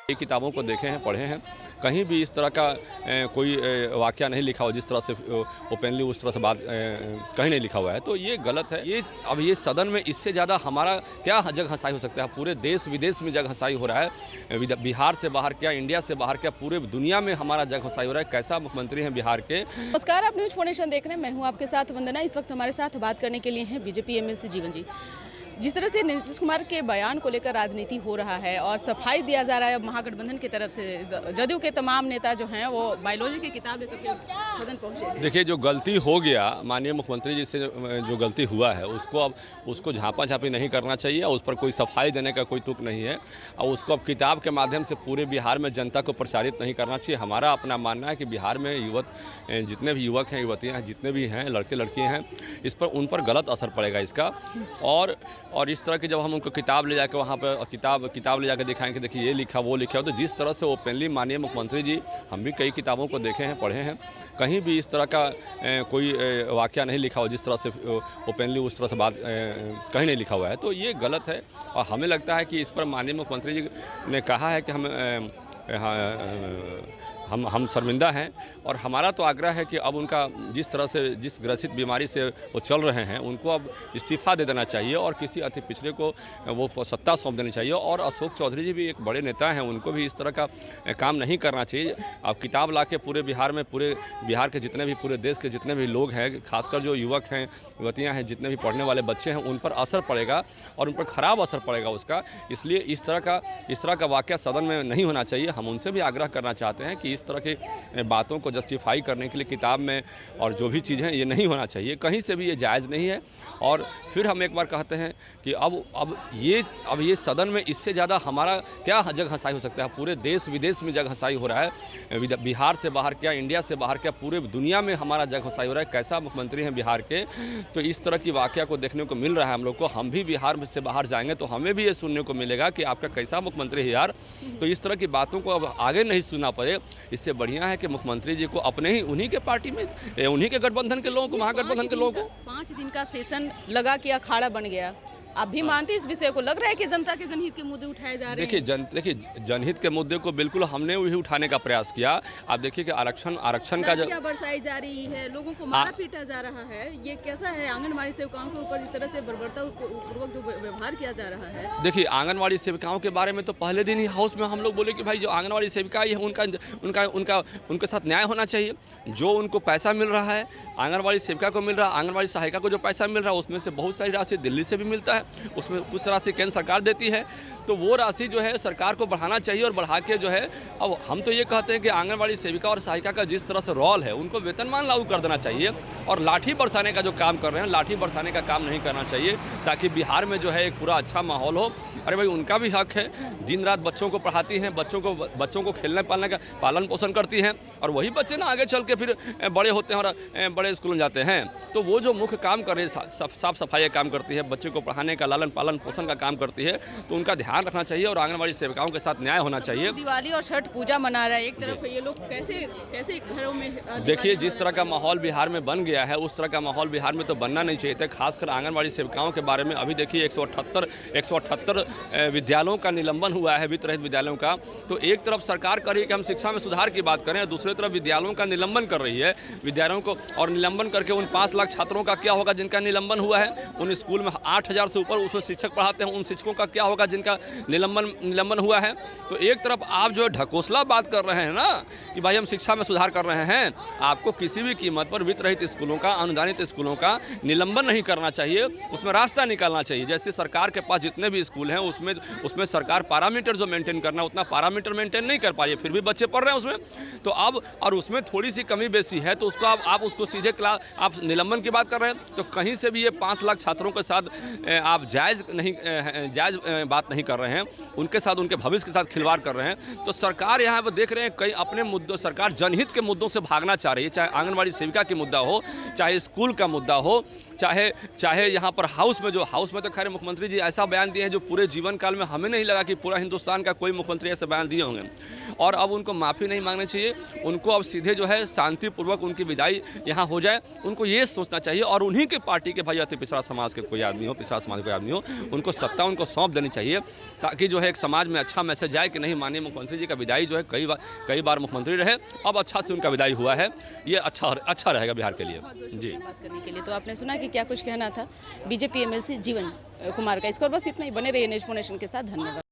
कई किताबों को देखे हैं, पढ़े हैं, कहीं भी इस तरह का कोई वाक़या नहीं लिखा हुआ जिस तरह से ओपनली उस तरह से बात कहीं नहीं लिखा हुआ है। तो ये गलत है। ये सदन में इससे ज़्यादा हमारा क्या जग हँसाई हो सकता है। पूरे देश विदेश में जग हँसाई हो रहा है। बिहार से बाहर क्या, इंडिया से बाहर क्या, पूरे दुनिया में हमारा जग हँसाई हो रहा है। कैसा मुख्यमंत्री हैं बिहार के। नमस्कार, आप न्यूज़ फाउंडेशन देख रहे हैं। मैं हूं आपके साथ वंदना। इस वक्त हमारे साथ बात करने के लिए हैं बीजेपी एमएलसी जीवन जी। जिस तरह से नीतीश कुमार के बयान को लेकर राजनीति हो रहा है और सफाई दिया जा रहा है महागठबंधन की तरफ से, जदयू के तमाम नेता जो हैं वो बायोलॉजी की किताब लेकर के सदन पहुंचे। देखिए, जो गलती हो गया माननीय मुख्यमंत्री जी से, जो गलती हुआ है उसको झापा झापी नहीं करना चाहिए और उस पर कोई सफाई देने का कोई तुक नहीं है और उसको अब किताब के माध्यम से पूरे बिहार में जनता को प्रचारित नहीं करना चाहिए। हमारा अपना मानना है कि बिहार में जितने भी युवक हैं, युवतियाँ हैं, जितने भी हैं, लड़के लड़कियाँ हैं, उन पर गलत असर पड़ेगा इसका। और इस तरह की जब हम उनको किताब ले जाकर वहाँ पर किताब ले जाकर दिखाएंगे, देखिए ये लिखा वो लिखा, तो जिस तरह से ओपनली माननीय मुख्यमंत्री जी, हम भी कई किताबों को देखे हैं, पढ़े हैं, कहीं भी इस तरह का कोई वाक़या नहीं लिखा हुआ जिस तरह से ओपनली उस तरह से बात कहीं नहीं लिखा हुआ है। तो ये गलत है और हमें लगता है कि इस पर माननीय मुख्यमंत्री जी ने कहा है कि हम शर्मिंदा हैं और हमारा तो आग्रह है कि अब उनका जिस ग्रसित बीमारी से वो चल रहे हैं उनको अब इस्तीफ़ा दे देना चाहिए और किसी अति पिछड़े को वो सत्ता सौंप देनी चाहिए। और अशोक चौधरी जी भी एक बड़े नेता हैं, उनको भी इस तरह का काम नहीं करना चाहिए। अब किताब ला के पूरे बिहार के जितने भी, पूरे देश के जितने भी लोग हैं, खासकर जो युवक हैं, युवतियाँ हैं, जितने भी पढ़ने वाले बच्चे हैं, उन पर असर पड़ेगा और उन पर ख़राब असर पड़ेगा उसका। इसलिए इस तरह का वाक़या सदन में नहीं होना चाहिए। हम उनसे भी आग्रह करना चाहते हैं कि इस तरह की बातों को जस्टिफाई करने के लिए किताब में और जो भी चीज़ें हैं, ये नहीं होना चाहिए, कहीं से भी ये जायज़ नहीं है। और फिर हम एक बार कहते हैं कि अब ये सदन में इससे ज़्यादा हमारा क्या जग हँसाई हो सकता है। पूरे देश विदेश में जग हँसाई हो रहा है। बिहार से बाहर क्या, इंडिया से बाहर क्या, पूरे दुनिया में हमारा जग हँसाई हो रहा है। कैसा मुख्यमंत्री हैं बिहार के। तो इस तरह की वाक़या को देखने को मिल रहा है हम लोग को। हम भी बिहार से बाहर जाएंगे तो हमें भी ये सुनने को मिलेगा कि आपका कैसा मुख्यमंत्री है यार। तो इस तरह की बातों को अब आगे नहीं सुनना पड़े। इससे बढ़िया है कि मुख्यमंत्री जी को अपने ही उन्हीं के पार्टी में, उन्हीं के गठबंधन के लोगों को, महागठबंधन के लोगों को 5 दिन का सेशन लगा कि अखाड़ा बन गया। आप भी मानते इस विषय को? लग रहा है कि जनता के जनहित के मुद्दे उठाए जा रहे हैं। देखिए जनहित के मुद्दे को बिल्कुल हमने वही उठाने का प्रयास किया। आप देखिए कि आरक्षण का जो बरसाई जा रही है, लोगों को मारा पीटा जा रहा है, ये कैसा है? आंगनबाड़ी सेविकाओं के ऊपर इस तरह से बर्बरतापूर्वक जो व्यवहार किया जा रहा है। देखिए, आंगनबाड़ी सेविकाओं के बारे में तो पहले दिन ही हाउस में हम लोग बोले कि भाई जो आंगनबाड़ी सेविका है उनके साथ न्याय होना चाहिए। जो उनको पैसा मिल रहा है, आंगनबाड़ी सेविका को मिल रहा है, आंगनबाड़ी सहायिका को जो पैसा मिल रहा है, उसमें से बहुत सारी राशि दिल्ली से भी मिलता है, उसमें कुछ राशि केंद्र सरकार देती है। तो वो राशि जो है सरकार को बढ़ाना चाहिए और बढ़ा के जो है, अब हम तो ये कहते हैं कि आंगनबाड़ी सेविका और सहायिका का जिस तरह से रोल है, उनको वेतनमान लागू कर देना चाहिए और लाठी बरसाने का जो काम कर रहे हैं, लाठी बरसाने का काम नहीं करना चाहिए, ताकि बिहार में जो है एक पूरा अच्छा माहौल हो। अरे भाई, उनका भी हक है। दिन रात बच्चों को पढ़ाती हैं, बच्चों को खेलने पालने का पालन पोषण करती हैं और वही बच्चे ना आगे चल के फिर बड़े होते हैं और बड़े स्कूल में जाते हैं। तो वो जो मुख्य काम कर रही है, साफ सफाई का काम करती है, बच्चे को पढ़ाने का, लालन पालन पोषण का काम करती है, तो उनका ध्यान रखना चाहिए और आंगनबाड़ी सेविकाओं के साथ न्याय होना चाहिए। दिवाली और छठ पूजा मना रहा है एक तरफ, ये लोग कैसे घरों में देखिए, जिस तरह का माहौल बिहार में बन गया है, उस तरह का माहौल बिहार में तो बनना नहीं चाहिए था। खासकर आंगनबाड़ी सेविकाओं के बारे में अभी देखिए 178 विद्यालयों का निलंबन हुआ है, वित्त रहित विद्यालयों का। तो एक तरफ सरकार कर रही है कि हम शिक्षा में सुधार की बात करें, दूसरी तरफ विद्यालयों का निलंबन कर रही है, विद्यालयों को। और निलंबन करके उन 5 लाख छात्रों का क्या होगा जिनका निलंबन हुआ है? उन स्कूल में 8000 से ऊपर उसमें शिक्षक पढ़ाते हैं, उन शिक्षकों का क्या होगा जिनका निलंबन हुआ है? तो एक तरफ आप जो ढकोसला बात कर रहे हैं ना कि भाई हम शिक्षा में सुधार कर रहे हैं, आपको किसी भी कीमत पर वित्त रहित स्कूलों का, अनुदानित स्कूलों का निलंबन नहीं करना चाहिए, उसमें रास्ता निकालना चाहिए। जैसे सरकार के पास जितने भी स्कूल हैं उसमें सरकार पैरामीटर जो मेंटेन करना, उतना पैरामीटर मेंटेन नहीं कर पा रही है, फिर भी बच्चे पढ़ रहे हैं उसमें। तो अब और उसमें थोड़ी सी कमी बेसी है, तो उसको आप उसको सीधे क्लास आप निलंबन की बात कर रहे हैं। तो कहीं से भी ये 5 लाख छात्रों के साथ आप जायज़ बात नहीं कर रहे हैं, उनके साथ, उनके भविष्य के साथ खिलवाड़ कर रहे हैं। तो सरकार यहाँ पर देख रहे हैं कई अपने मुद्दों, सरकार जनहित के मुद्दों से भागना चाह रही है, चाहे आंगनबाड़ी सेविका की मुद्दा हो, चाहे स्कूल का मुद्दा हो, चाहे चाहे यहाँ पर हाउस में तो खैर मुख्यमंत्री जी ऐसा बयान दिए हैं जो पूरे जीवन काल में हमें नहीं लगा कि पूरा हिंदुस्तान का कोई मुख्यमंत्री ऐसे बयान दिए होंगे। और अब उनको माफ़ी नहीं मांगनी चाहिए, उनको अब सीधे जो है शांतिपूर्वक उनकी विदाई यहाँ हो जाए, उनको ये सोचना चाहिए। और उन्हीं के पार्टी के भाई अति पिछड़ा समाज के कोई आदमी हो, पिछड़ा समाज के कोई आदमी हो, उनको सत्ता उनको सौंप देनी चाहिए, ताकि जो है एक समाज में अच्छा मैसेज जाए कि नहीं, माननीय मुख्यमंत्री जी का विदाई जो है कई बार मुख्यमंत्री रहे, अब अच्छा से उनका विदाई हुआ है, ये अच्छा रहेगा बिहार के लिए। जी, बात करने के लिए तो आपने सुना कि क्या कुछ कहना था बीजेपी एमएलसी जीवन कुमार का। इसको बस इतना ही, बने रहिए नेशन के साथ। धन्यवाद।